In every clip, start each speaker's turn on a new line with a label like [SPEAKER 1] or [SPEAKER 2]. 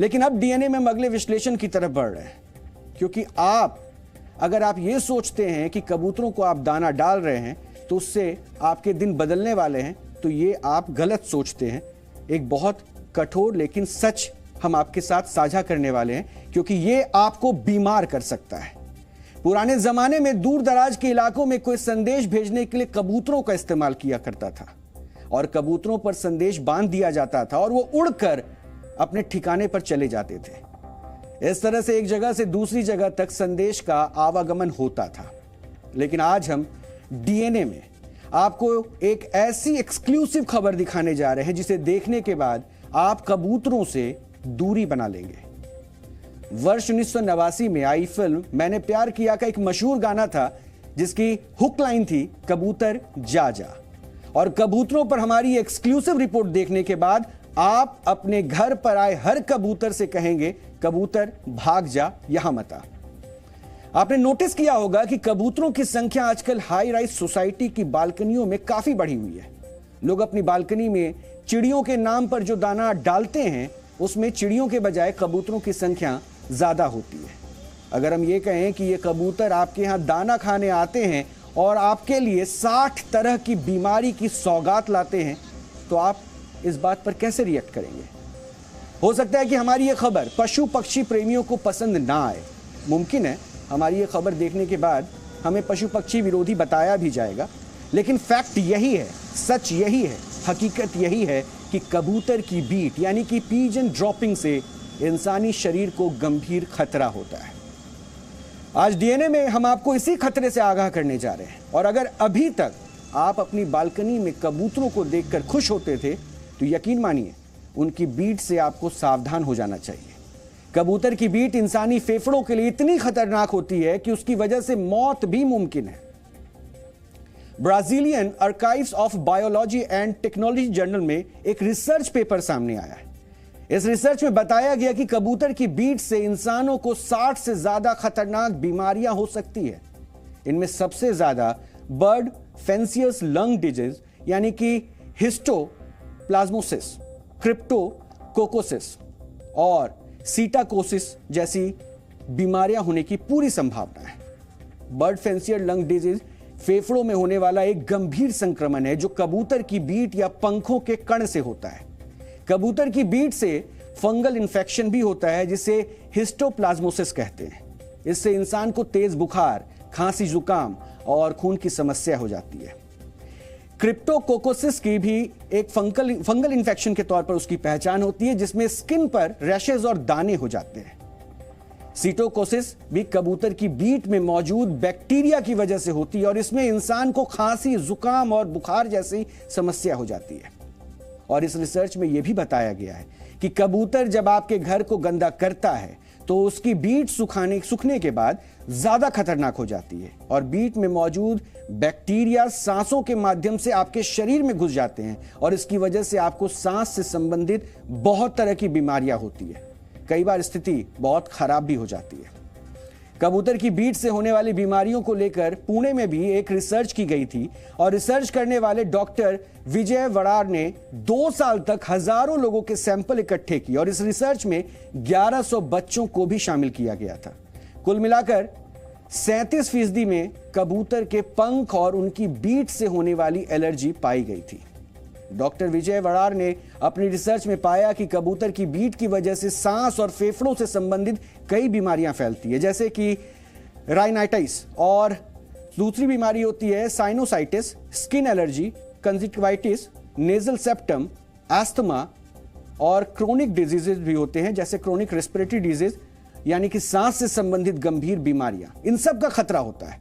[SPEAKER 1] लेकिन अब डीएनए में हम अगले विश्लेषण की तरफ बढ़ रहे हैं, क्योंकि अगर आप ये सोचते हैं कि कबूतरों को आप दाना डाल रहे हैं तो उससे आपके दिन बदलने वाले हैं, तो ये आप गलत सोचते हैं। एक बहुत कठोर लेकिन सच हम आपके साथ साझा करने वाले हैं, क्योंकि ये आपको बीमार कर सकता है। पुराने जमाने में दूर दराज के इलाकों में कोई संदेश भेजने के लिए कबूतरों का इस्तेमाल किया करता था और कबूतरों पर संदेश बांध दिया जाता था और वो उड़कर अपने ठिकाने पर चले जाते थे। इस तरह से एक जगह से दूसरी जगह तक संदेश का आवागमन होता था। लेकिन आज हम डीएनए में आपको एक ऐसी एक्सक्लूसिव खबर दिखाने जा रहे हैं जिसे देखने के बाद आप कबूतरों से दूरी बना लेंगे। वर्ष 1989 में आई फिल्म मैंने प्यार किया का एक मशहूर गाना था जिसकी हुक लाइन थी कबूतर जा जा। और कबूतरों पर हमारी एक्सक्लूसिव रिपोर्ट देखने के बाद आप अपने घर पर आए हर कबूतर से कहेंगे कबूतर भाग जा, यहां मत आ। आपने नोटिस किया होगा कि कबूतरों की संख्या आजकल हाई राइज सोसाइटी की बालकनियों में काफी बढ़ी हुई है। लोग अपनी बालकनी में चिड़ियों के नाम पर जो दाना डालते हैं उसमें चिड़ियों के बजाय कबूतरों की संख्या ज्यादा होती है। अगर हम ये कहें कि ये कबूतर आपके यहां दाना खाने आते हैं और आपके लिए 60 तरह की बीमारी की सौगात लाते हैं, तो आप इस बात पर कैसे रिएक्ट करेंगे? हो सकता है कि हमारी ये खबर पशु पक्षी प्रेमियों को पसंद ना आए। मुमकिन है हमारी ये खबर देखने के बाद हमें पशु पक्षी विरोधी बताया भी जाएगा, लेकिन फैक्ट यही है, सच यही है, हकीकत यही है कि कबूतर की बीट यानी कि पीजन ड्रॉपिंग से इंसानी शरीर को गंभीर खतरा होता है। आज डीएनए में हम आपको इसी खतरे से आगाह करने जा रहे हैं। और अगर अभी तक आप अपनी बालकनी में कबूतरों को देखकर खुश होते थे तो यकीन मानिए उनकी बीट से आपको सावधान हो जाना चाहिए। कबूतर की बीट इंसानी फेफड़ों के लिए इतनी खतरनाक होती है कि उसकी वजह से मौत भी मुमकिन है। Brazilian archives of biology and technology journal में एक रिसर्च पेपर सामने आया है। इस रिसर्च में बताया गया कि कबूतर की बीट से इंसानों को 60 से ज्यादा खतरनाक बीमारियां हो सकती है। इनमें सबसे ज्यादा बर्ड फेंसियस लंग डिजीज यानी कि हिस्टोप्लाज्मोसिस, क्रिप्टोकोकोसिस और सीटाकोसिस जैसी बीमारियां होने की पूरी संभावना है। बर्ड फेंसियर लंग डिजीज फेफड़ों में होने वाला एक गंभीर संक्रमण है जो कबूतर की बीट या पंखों के कण से होता है। कबूतर की बीट से फंगल इन्फेक्शन भी होता है जिसे हिस्टोप्लाज्मोसिस कहते हैं। इससे इंसान को तेज बुखार, खांसी, जुकाम और खून की समस्या हो जाती है। क्रिप्टोकोकोसिस की भी एक फंगल इन्फेक्शन के तौर पर उसकी पहचान होती है जिसमें स्किन पर रैशेज और दाने हो जाते हैं। सीटोकोसिस भी कबूतर की बीट में मौजूद बैक्टीरिया की वजह से होती है और इसमें इंसान को खांसी, जुकाम और बुखार जैसी समस्या हो जाती है। और इस रिसर्च में यह भी बताया गया है कि कबूतर जब आपके घर को गंदा करता है तो उसकी बीट सूखने के बाद ज्यादा खतरनाक हो जाती है और बीट में मौजूद बैक्टीरिया सांसों के माध्यम से आपके शरीर में घुस जाते हैं और इसकी वजह से आपको सांस से संबंधित बहुत तरह की बीमारियां होती है। कई बार स्थिति बहुत खराब भी हो जाती है। कबूतर की बीट से होने वाली बीमारियों को लेकर पुणे में भी एक रिसर्च की गई थी और रिसर्च करने वाले डॉक्टर विजय वड़ार ने 2 साल तक हजारों लोगों के सैंपल इकट्ठे किए और इस रिसर्च में 1100 बच्चों को भी शामिल किया गया था। कुल मिलाकर 37% में कबूतर के पंख और उनकी बीट से होने वाली एलर्जी पाई गई थी। डॉक्टर विजय वड़ार ने अपनी रिसर्च में पाया कि कबूतर की बीट की वजह से सांस और फेफड़ों से संबंधित कई बीमारियां फैलती है, जैसे कि राइनाइटिस और दूसरी बीमारी होती है sinusitis, skin allergy, conjunctivitis, nasal septum, asthma और क्रोनिक डिजीजेज भी होते हैं जैसे क्रोनिक रेस्पिरेटरी डिजीज यानी कि सांस से संबंधित गंभीर बीमारियां। इन सब का खतरा होता है।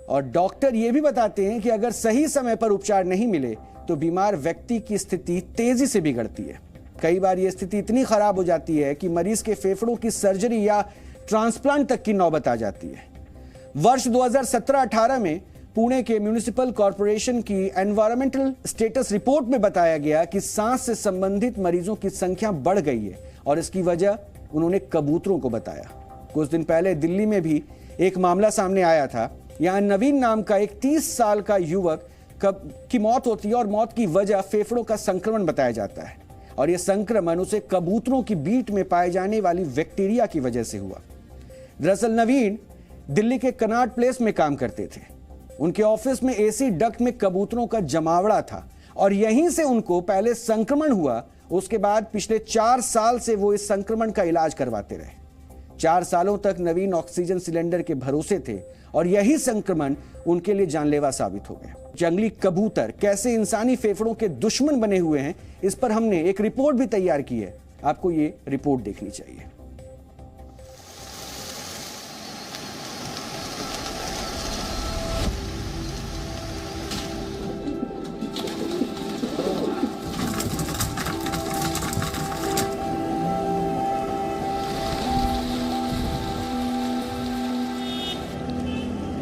[SPEAKER 1] और डॉक्टर यह भी बताते हैं कि अगर सही समय पर उपचार नहीं मिले तो बीमार व्यक्ति की स्थिति तेजी से बिगड़ती है। कई बार यह स्थिति इतनी खराब हो जाती है कि मरीज के फेफड़ों की सर्जरी या ट्रांसप्लांट तक की नौबत आ जाती है। वर्ष 2017-18 में पुणे के म्युनिसिपल कॉर्पोरेशन की एनवायरमेंटल स्टेटस रिपोर्ट में बताया गया कि सांस से संबंधित मरीजों की संख्या बढ़ गई है और इसकी वजह उन्होंने कबूतरों को बताया। कुछ दिन पहले दिल्ली में भी एक मामला सामने आया था। यहां नवीन नाम का एक 30 साल का युवक की मौत होती है और मौत की वजह फेफड़ों का संक्रमण बताया जाता है। और यह संक्रमण उसे कबूतरों की बीट में पाए जाने वाली बैक्टीरिया की वजह से हुआ। दरअसल नवीन दिल्ली के कनॉट प्लेस में काम करते थे। उनके ऑफिस में एसी डक्ट में कबूतरों का जमावड़ा था और यहीं से उनको पहले संक्रमण हुआ। उसके बाद पिछले 4 साल से वो इस संक्रमण का इलाज करवाते रहे। 4 सालों तक नवीन ऑक्सीजन सिलेंडर के भरोसे थे और यही संक्रमण उनके लिए जानलेवा साबित हो गया। जंगली कबूतर कैसे इंसानी फेफड़ों के दुश्मन बने हुए हैं, इस पर हमने एक रिपोर्ट भी तैयार की है। आपको ये रिपोर्ट देखनी चाहिए।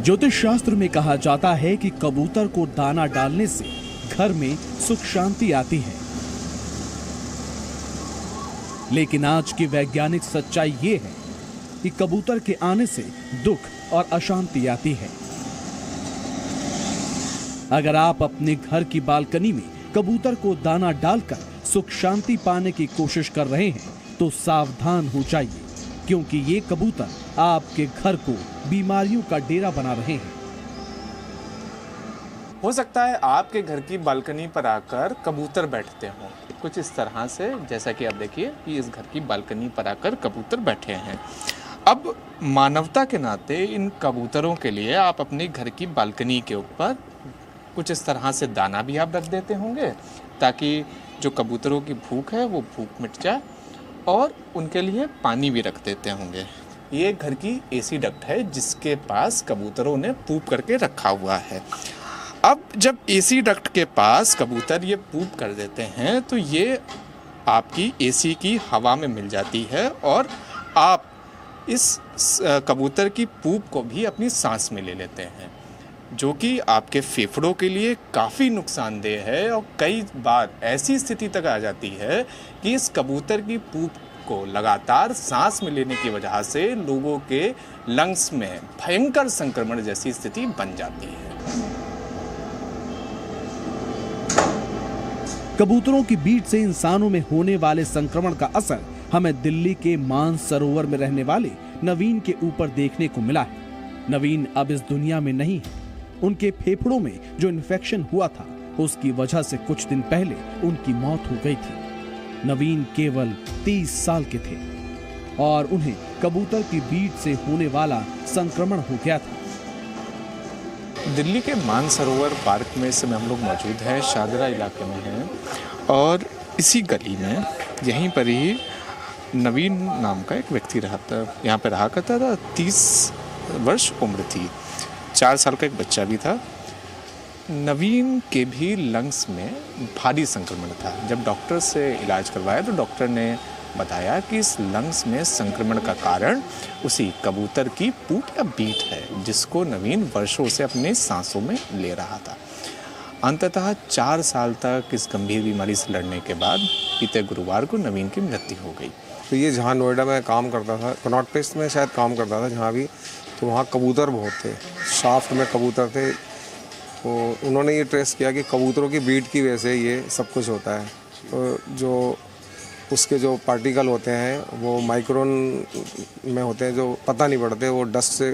[SPEAKER 2] ज्योतिष शास्त्र में कहा जाता है कि कबूतर को दाना डालने से घर में सुख शांति आती है, लेकिन आज की वैज्ञानिक सच्चाई ये है कि कबूतर के आने से दुख और अशांति आती है। अगर आप अपने घर की बालकनी में कबूतर को दाना डालकर सुख शांति पाने की कोशिश कर रहे हैं तो सावधान हो जाइए, क्योंकि ये कबूतर आपके घर को बीमारियों का डेरा बना रहे हैं।
[SPEAKER 3] हो सकता है आपके घर की बालकनी पर आकर कबूतर बैठते हों, कुछ इस तरह से, जैसा कि आप देखिए कि इस घर की बालकनी पर आकर कबूतर बैठे हैं। अब मानवता के नाते इन कबूतरों के लिए आप अपने घर की बालकनी के ऊपर कुछ इस तरह से दाना भी आप रख देते होंगे, ताकि जो कबूतरों की भूख है वो भूख मिट जाए, और उनके लिए पानी भी रख देते होंगे। ये घर की एसी डक्ट है जिसके पास कबूतरों ने पूप करके रखा हुआ है। अब जब एसी डक्ट के पास कबूतर ये पूप कर देते हैं तो ये आपकी एसी की हवा में मिल जाती है और आप इस कबूतर की पूप को भी अपनी सांस में ले लेते हैं, जो कि आपके फेफड़ों के लिए काफ़ी नुकसानदेह है। और कई बार ऐसी स्थिति तक आ जाती है कि इस कबूतर की पूप को लगातार सांस में लेने की वजह से लोगों के लंग्स में भयंकर संक्रमण जैसी स्थिति बन जाती है।
[SPEAKER 2] कबूतरों की बीट से इंसानों में होने वाले संक्रमण का असर हमें दिल्ली के मानसरोवर में रहने वाले नवीन के ऊपर देखने को मिला है। नवीन अब इस दुनिया में नहीं है। उनके फेफड़ों में जो इन्फेक्शन हुआ था उसकी वजह से कुछ दिन पहले उनकी मौत हो गई थी। नवीन केवल 30 साल के थे और उन्हें कबूतर की बीट से होने वाला संक्रमण हो गया था।
[SPEAKER 3] दिल्ली के मानसरोवर पार्क में इस समय हम लोग मौजूद हैं, शाहदरा इलाके में हैं, और इसी गली में यहीं पर ही नवीन नाम का एक व्यक्ति यहाँ पे रहा करता था। 30 वर्ष उम्र थी, 4 साल का एक बच्चा भी था। नवीन के भी लंग्स में भारी संक्रमण था। जब डॉक्टर से इलाज करवाया तो डॉक्टर ने बताया कि इस लंग्स में संक्रमण का कारण उसी कबूतर की पूप या बीट है, जिसको नवीन वर्षों से अपने सांसों में ले रहा था। अंततः 4 साल तक इस गंभीर बीमारी से लड़ने के बाद बीते गुरुवार को नवीन की मृत्यु हो गई।
[SPEAKER 4] तो ये जहाँ नोएडा में काम करता था, कनॉट प्लेस में शायद काम करता था जहाँ भी, तो वहाँ कबूतर बहुत थे, शाफ्ट में कबूतर थे। तो उन्होंने ये ट्रेस किया कि कबूतरों की बीट की वजह से ये सब कुछ होता है। तो जो उसके जो पार्टिकल होते हैं वो माइक्रोन में होते हैं, जो पता नहीं पड़ते, वो डस्ट से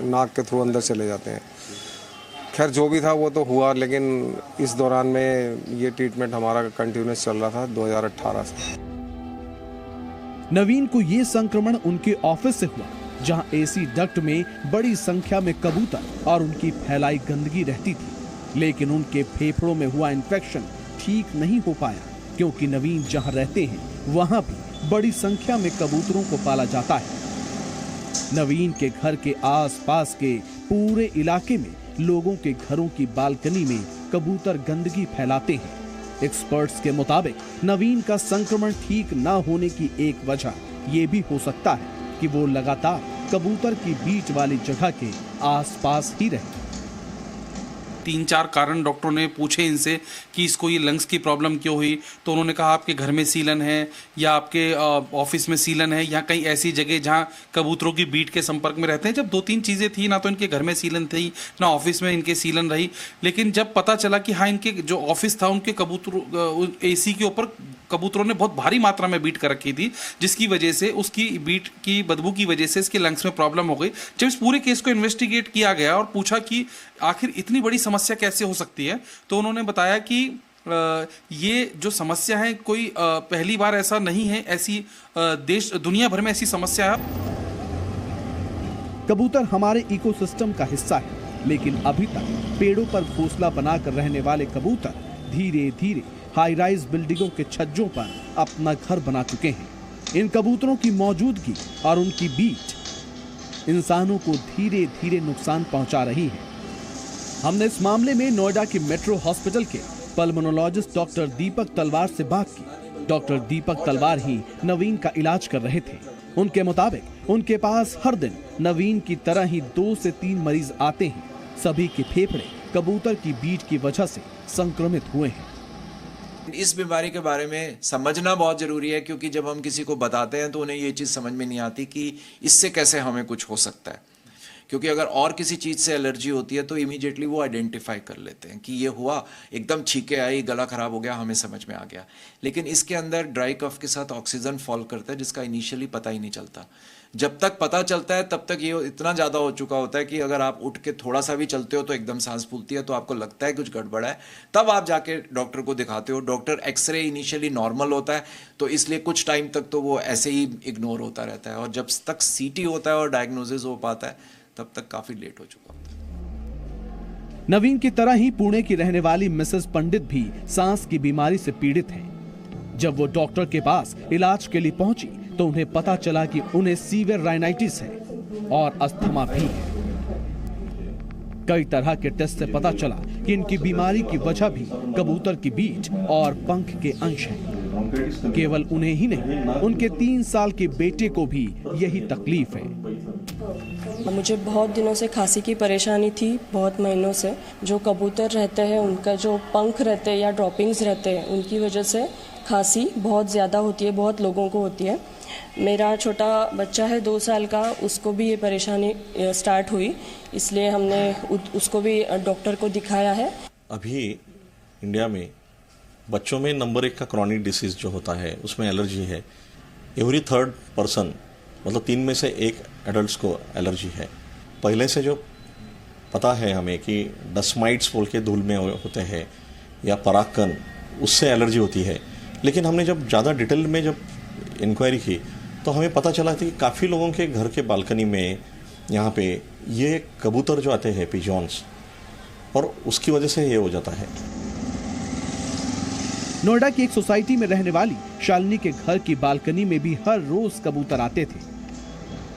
[SPEAKER 4] नाक के थ्रू अंदर चले जाते हैं। खैर जो भी था वो तो हुआ, लेकिन इस दौरान में ये ट्रीटमेंट हमारा कंटिन्यूस चल रहा था 2018 से।
[SPEAKER 2] नवीन को ये संक्रमण उनके ऑफिस से हुआ, जहां एसी डक्ट में बड़ी संख्या में कबूतर और उनकी फैलाई गंदगी रहती थी। लेकिन उनके फेफड़ों में हुआ इन्फेक्शन ठीक नहीं हो पाया, क्योंकि नवीन जहां रहते हैं वहां भी बड़ी संख्या में कबूतरों को पाला जाता है। नवीन के घर के आसपास के पूरे इलाके में लोगों के घरों की बालकनी में कबूतर गंदगी फैलाते हैं। एक्सपर्ट्स के मुताबिक नवीन का संक्रमण ठीक न होने की एक वजह ये भी हो सकता है कि वो लगातार कबूतर की बीट वाली जगह के आसपास ही रहे।
[SPEAKER 5] 3-4 कारण डॉक्टरों ने पूछे इनसे कि इसको ये लंग्स की प्रॉब्लम क्यों हुई, तो उन्होंने कहा आपके घर में सीलन है या आपके ऑफिस में सीलन है या कहीं ऐसी जगह जहाँ कबूतरों की बीट के संपर्क में रहते हैं। जब 2-3 चीज़ें थी, ना तो इनके घर में सीलन थी ना ऑफिस में इनके सीलन रही, लेकिन जब पता चला कि हाँ इनके जो ऑफिस था उनके कबूतरों AC के ऊपर कबूतरों ने बहुत भारी मात्रा में बीट कर रखी थी, जिसकी वजह से उसकी बीट की बदबू की वजह से इसके लंग्स में प्रॉब्लम हो गई। जब इस पूरे केस को इन्वेस्टिगेट किया गया और पूछा कि आखिर इतनी बड़ी समस्या कैसे हो सकती है, तो उन्होंने बताया कि ये जो समस्या है कोई पहली बार ऐसा नहीं है, ऐसी देश दुनिया भर में ऐसी समस्या है।
[SPEAKER 2] कबूतर हमारे इकोसिस्टम का हिस्सा है, लेकिन अभी तक पेड़ों पर घोंसला बनाकर रहने वाले कबूतर धीरे धीरे हाई राइज बिल्डिंगों के छज्जों पर अपना घर बना चुके हैं। इन कबूतरों की मौजूदगी और उनकी बीट इंसानों को धीरे धीरे नुकसान पहुंचा रही है। हमने इस मामले में नोएडा के मेट्रो हॉस्पिटल के पल्मोनोलॉजिस्ट डॉक्टर दीपक तलवार से बात की। डॉक्टर दीपक तलवार ही नवीन का इलाज कर रहे थे। उनके मुताबिक उनके पास हर दिन नवीन की तरह ही 2 से 3 मरीज आते हैं। सभी के फेफड़े कबूतर की बीट की वजह से संक्रमित हुए हैं।
[SPEAKER 6] इस बीमारी के बारे में समझना बहुत ज़रूरी है, क्योंकि जब हम किसी को बताते हैं तो उन्हें ये चीज़ समझ में नहीं आती कि इससे कैसे हमें कुछ हो सकता है। क्योंकि अगर और किसी चीज़ से एलर्जी होती है तो इमीडिएटली वो आइडेंटिफाई कर लेते हैं कि ये हुआ, एकदम छींके आई, गला ख़राब हो गया, हमें समझ में आ गया। लेकिन इसके अंदर ड्राई कफ के साथ ऑक्सीजन फॉल करता है, जिसका इनिशियली पता ही नहीं चलता। जब तक पता चलता है तब तक ये इतना ज़्यादा हो चुका होता है कि अगर आप उठ के थोड़ा सा भी चलते हो तो एकदम सांस फूलती है, तो आपको लगता है कुछ गड़बड़ है। तब आप जाके डॉक्टर को दिखाते हो। डॉक्टर एक्सरे इनिशियली नॉर्मल होता है, तो इसलिए कुछ टाइम तक तो वो ऐसे ही इग्नोर होता रहता है, और जब तक CT होता है और डायग्नोसिस हो पाता है तब तक काफ़ी लेट हो चुका होता है।
[SPEAKER 2] नवीन की तरह ही पुणे की रहने वाली मिसेस पंडित भी सांस की बीमारी से पीड़ित हैं। जब वो डॉक्टर के पास इलाज के लिए पहुंची तो उन्हें पता चला कि उन्हें सीवियर राइनाइटिस है और अस्थमा भी है। कई तरह के टेस्ट से पता चला कि इनकी बीमारी की वजह भी कबूतर की बीट और पंख के अंश हैं। केवल उन्हें ही नहीं, उनके 3 साल के बेटे को भी यही तकलीफ है।
[SPEAKER 7] मुझे बहुत दिनों से खांसी की परेशानी थी, बहुत महीनों से। जो कबूतर रहते हैं उनका जो पंख रहते हैं या ड्रॉपिंग्स रहते हैं, उनकी वजह से खांसी बहुत ज़्यादा होती है, बहुत लोगों को होती है। मेरा छोटा बच्चा है 2 साल का, उसको भी ये परेशानी स्टार्ट हुई, इसलिए हमने उसको भी डॉक्टर को दिखाया है।
[SPEAKER 8] अभी इंडिया में बच्चों में नंबर 1 का क्रॉनिक डिसीज़ जो होता है उसमें एलर्जी है। एवरी 3rd पर्सन, मतलब 3 में से 1 एडल्ट्स को एलर्जी है। पहले से जो पता है हमें कि डस्ट माइट्स बोल के धूल में होते हैं या परागकण, उससे एलर्जी होती है। लेकिन हमने जब ज़्यादा डिटेल में जब इंक्वायरी की तो हमें पता चला था कि काफ़ी लोगों के घर के बालकनी में यहाँ पे ये कबूतर जो आते हैं पिजॉन्स, और उसकी वजह से ये हो जाता है।
[SPEAKER 2] नोएडा की एक सोसाइटी में रहने वाली शालिनी के घर की बालकनी में भी हर रोज कबूतर आते थे।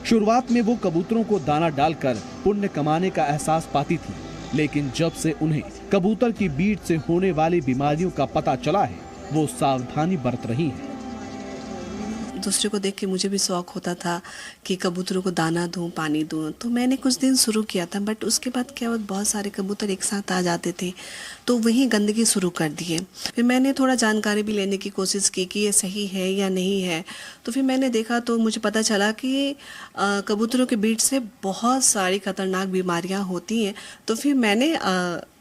[SPEAKER 2] शुरुआत में वो कबूतरों को दाना डालकर पुण्य कमाने का एहसास पाती थी, लेकिन जब से उन्हें कबूतर की बीट से होने वाली बीमारियों का पता चला है, वो सावधानी बरत रही हैं।
[SPEAKER 9] दूसरे को देख के मुझे भी शौक होता था कि कबूतरों को दाना दूं, पानी दूं, तो मैंने कुछ दिन शुरू किया था। बट उसके बाद क्या हुआ, बहुत सारे कबूतर एक साथ आ जाते थे, तो वहीं गंदगी शुरू कर दिए। फिर मैंने थोड़ा जानकारी भी लेने की कोशिश की कि ये सही है या नहीं है। तो फिर मैंने देखा तो मुझे पता चला कि कबूतरों के बीट से बहुत सारी खतरनाक बीमारियां होती हैं। तो फिर मैंने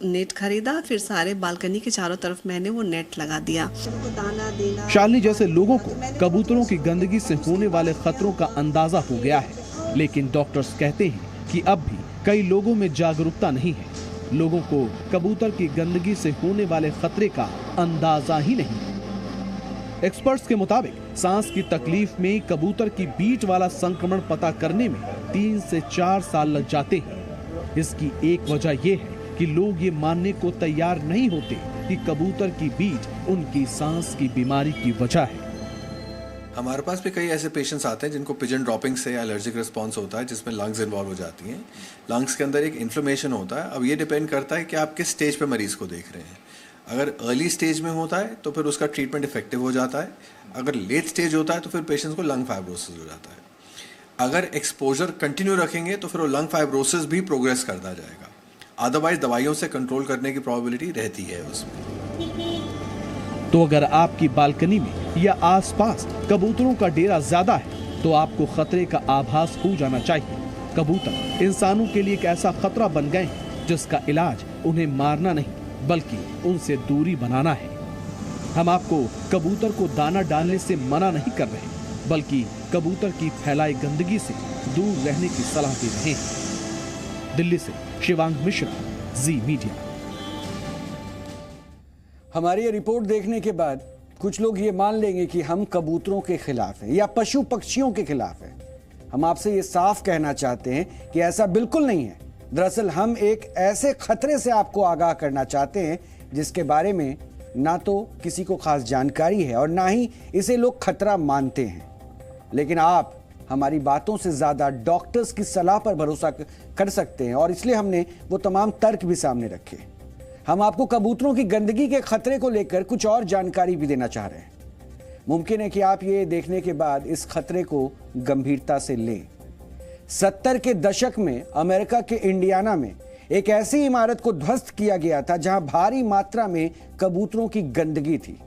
[SPEAKER 9] नेट खरीदा, फिर सारे बालकनी के चारों तरफ मैंने वो नेट लगा दिया। दाना देना।
[SPEAKER 2] शालिनी जैसे लोगों को कबूतरों की गंदगी से होने वाले खतरों का अंदाजा हो गया है, लेकिन डॉक्टर्स कहते हैं कि अब भी कई लोगों में जागरूकता नहीं है। लोगों को कबूतर की गंदगी से होने वाले खतरे का अंदाजा ही नहीं है। एक्सपर्ट्स के मुताबिक सांस की तकलीफ में कबूतर की बीट वाला संक्रमण पता करने में 3 से 4 साल लग जाते हैं। इसकी एक वजह यह है कि लोग ये मानने को तैयार नहीं होते कि कबूतर की बीट उनकी सांस की बीमारी की वजह है।
[SPEAKER 10] हमारे पास भी कई ऐसे पेशेंट्स आते हैं जिनको पिजन ड्रॉपिंग से एलर्जिक रिस्पांस होता है, जिसमें लंग्स इन्वॉल्व हो जाती हैं। लंग्स के अंदर एक इन्फ्लेमेशन होता है। अब ये डिपेंड करता है कि आप किस स्टेज पे मरीज़ को देख रहे हैं। अगर अर्ली स्टेज में होता है तो फिर उसका ट्रीटमेंट इफेक्टिव हो जाता है। अगर लेट स्टेज होता है तो फिर पेशेंट्स को लंग फाइब्रोसिस हो जाता है। अगर एक्सपोजर कंटिन्यू रखेंगे तो फिर वो लंग फाइब्रोसिस भी प्रोग्रेस करता जाएगा। अदरवाइज दवाइयों से कंट्रोल करने की प्रोबेबिलिटी रहती है उसमें।
[SPEAKER 2] तो अगर आपकी बालकनी में या आसपास कबूतरों का डेरा ज्यादा है तो आपको खतरे का आभास हो जाना चाहिए। कबूतर इंसानों के लिए एक ऐसा खतरा बन गए हैं जिसका इलाज उन्हें मारना नहीं बल्कि उनसे दूरी बनाना है। हम आपको कबूतर को दाना डालने से मना नहीं कर रहे बल्कि कबूतर की फैलाई गंदगी से दूर रहने की सलाह दे रहे हैं। दिल्ली से शिवांग मिश्रा, जी मीडिया।
[SPEAKER 1] हमारी ये रिपोर्ट देखने के बाद कुछ लोग ये मान लेंगे कि हम कबूतरों के खिलाफ हैं या पशु पक्षियों के खिलाफ हैं। हम आपसे ये साफ कहना चाहते हैं कि ऐसा बिल्कुल नहीं है। दरअसल हम एक ऐसे खतरे से आपको आगाह करना चाहते हैं जिसके बारे में ना तो किसी को खास जानकारी है और ना ही इसे लोग खतरा मानते हैं। लेकिन आप हमारी बातों से ज्यादा डॉक्टर्स की सलाह पर भरोसा कर सकते हैं और इसलिए हमने वो तमाम तर्क भी सामने रखे। हम आपको कबूतरों की गंदगी के खतरे को लेकर कुछ और जानकारी भी देना चाह रहे हैं। मुमकिन है कि आप ये देखने के बाद इस खतरे को गंभीरता से लें। 70 के दशक में अमेरिका के इंडियाना में एक ऐसी इमारत को ध्वस्त किया गया था जहां भारी मात्रा में कबूतरों की गंदगी थी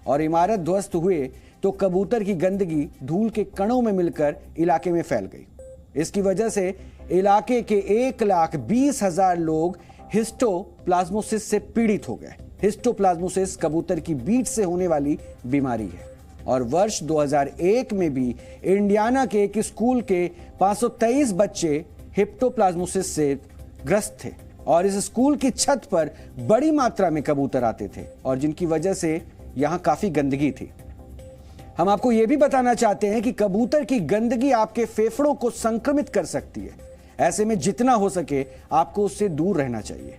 [SPEAKER 1] और इमारत ध्वस्त हुए तो कबूतर की गंदगी धूल के कणों में मिलकर इलाके में फैल गई। इसकी वजह से इलाके के 1,20,000 लोग हिस्टोप्लाज्मोसिस से पीड़ित हो गए। हिस्टोप्लाज्मोसिस कबूतर की बीट से होने वाली बीमारी है और वर्ष 2001 में भी इंडियाना के एक स्कूल के 523 बच्चे हिस्टोप्लाज्मोसिस से ग्रस्त थे और इस स्कूल की छत पर बड़ी मात्रा में कबूतर आते थे और जिनकी वजह से यहां काफी गंदगी थी। हम आपको यह भी बताना चाहते हैं कि कबूतर की गंदगी आपके फेफड़ों को संक्रमित कर सकती है। ऐसे में जितना हो सके आपको उससे दूर रहना चाहिए।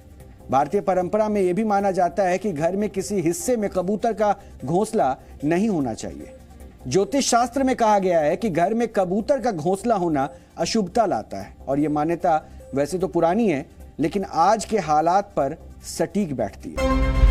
[SPEAKER 1] भारतीय परंपरा में यह भी माना जाता है कि घर में किसी हिस्से में कबूतर का घोंसला नहीं होना चाहिए। ज्योतिष शास्त्र में कहा गया है कि घर में कबूतर का घोंसला होना अशुभता लाता है और यह मान्यता वैसे तो पुरानी है लेकिन आज के हालात पर सटीक बैठती है।